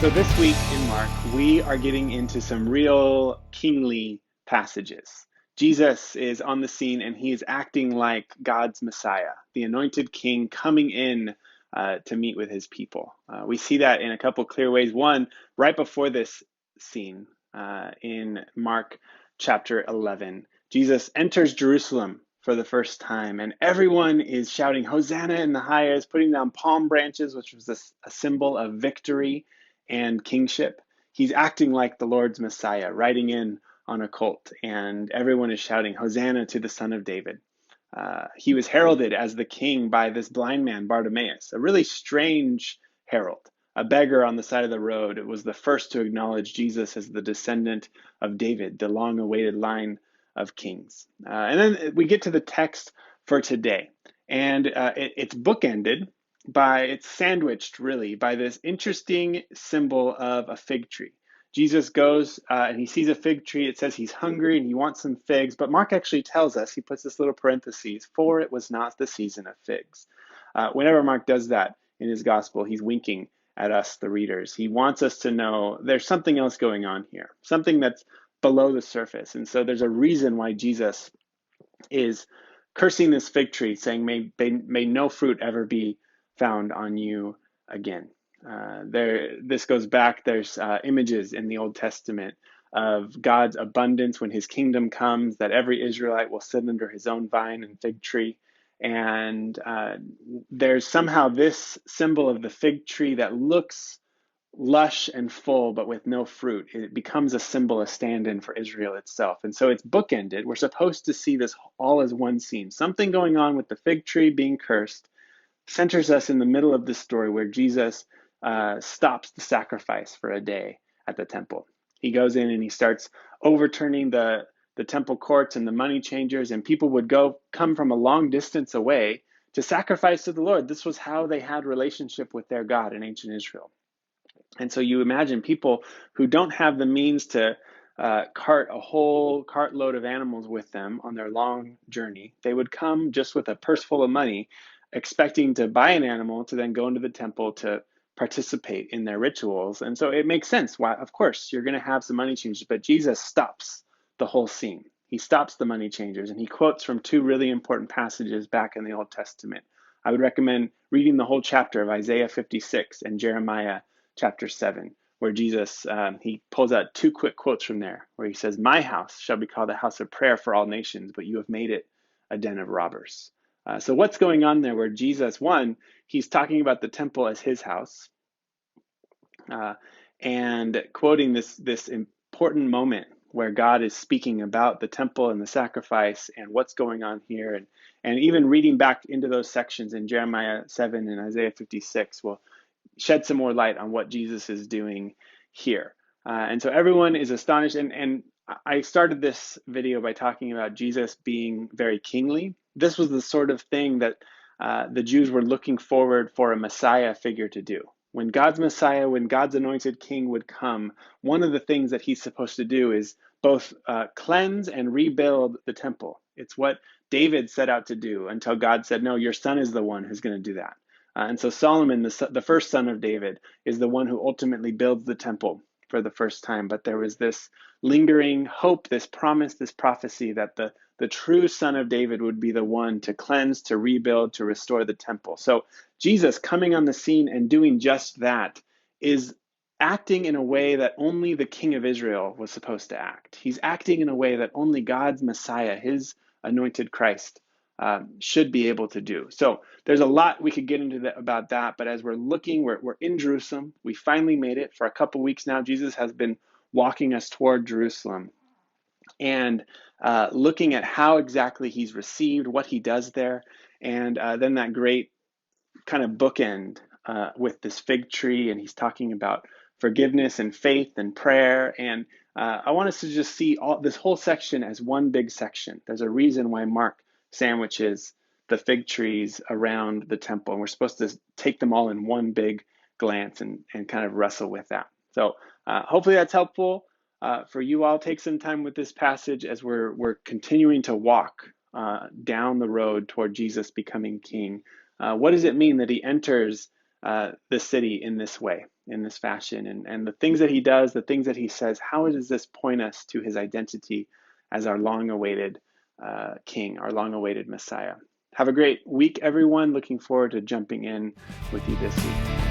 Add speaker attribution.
Speaker 1: So this week in Mark, we are getting into some real kingly passages. Jesus is on the scene and he is acting like God's Messiah, the anointed king coming in to meet with his people. We see that in a couple clear ways. One, right before this scene in Mark chapter 11, Jesus enters Jerusalem for the first time, and everyone is shouting, Hosanna in the highest, putting down palm branches, which was a symbol of victory and kingship. He's acting like the Lord's Messiah, riding in on a colt, and everyone is shouting, Hosanna to the Son of David. He was heralded as the king by this blind man, Bartimaeus, a really strange herald, a beggar on the side of the road. It was the first to acknowledge Jesus as the descendant of David, the long awaited line of kings. And then we get to the text for today, and it's bookended it's sandwiched really by this interesting symbol of a fig tree. Jesus goes and he sees a fig tree. It says he's hungry and he wants some figs, but Mark actually tells us, he puts this little parenthesis, for it was not the season of figs. Whenever Mark does that in his gospel, he's winking at us, the readers. He wants us to know there's something else going on here, something that's below the surface. And so there's a reason why Jesus is cursing this fig tree, saying, may no fruit ever be found on you again. This goes back, there's images in the Old Testament of God's abundance when his kingdom comes, that every Israelite will sit under his own vine and fig tree. And there's somehow this symbol of the fig tree that looks lush and full, but with no fruit. It becomes a symbol, a stand-in for Israel itself. And so it's bookended. We're supposed to see this all as one scene. Something going on with the fig tree being cursed centers us in the middle of this story where Jesus stops the sacrifice for a day at the temple. He goes in and he starts overturning the temple courts and the money changers, and people would come from a long distance away to sacrifice to the Lord. This was how they had relationship with their God in ancient Israel. And so you imagine people who don't have the means to cart a whole cartload of animals with them on their long journey. They would come just with a purse full of money, expecting to buy an animal to then go into the temple to participate in their rituals. And so it makes sense. Why, of course, you're going to have some money changers, but Jesus stops the whole scene. He stops the money changers, and he quotes from two really important passages back in the Old Testament. I would recommend reading the whole chapter of Isaiah 56 and Jeremiah chapter 7, where Jesus, he pulls out two quick quotes from there, where he says, my house shall be called a house of prayer for all nations, but you have made it a den of robbers. So what's going on there where Jesus, one, he's talking about the temple as his house, and quoting this important moment where God is speaking about the temple and the sacrifice and what's going on here. And even reading back into those sections in Jeremiah 7 and Isaiah 56 will shed some more light on what Jesus is doing here. And so everyone is astonished. And I started this video by talking about Jesus being very kingly. This was the sort of thing that the Jews were looking forward for a Messiah figure to do. When God's Messiah, when God's anointed king would come, one of the things that he's supposed to do is both cleanse and rebuild the temple. It's what David set out to do until God said, no, your son is the one who's going to do that. And so Solomon, the first son of David, is the one who ultimately builds the temple for the first time. But there was this lingering hope, this promise, this prophecy that the true son of David would be the one to cleanse, to rebuild, to restore the temple. So Jesus coming on the scene and doing just that is acting in a way that only the king of Israel was supposed to act. He's acting in a way that only God's Messiah, his anointed Christ, should be able to do. So there's a lot we could get into about that, but as we're looking, we're in Jerusalem. We finally made it. For a couple weeks now, Jesus has been walking us toward Jerusalem and looking at how exactly he's received, what he does there, and then that great kind of bookend with this fig tree, and he's talking about forgiveness and faith and prayer. And I want us to just see this whole section as one big section. There's a reason why Mark sandwiches the fig trees around the temple, and we're supposed to take them all in one big glance and kind of wrestle with that. So hopefully that's helpful for you all. Take some time with this passage as we're continuing to walk down the road toward Jesus becoming king. What does it mean that he enters the city in this way, in this fashion, and the things that he does, the things that he says. How does this point us to his identity as our long-awaited King, our long-awaited Messiah? Have a great week, everyone. Looking forward to jumping in with you this week.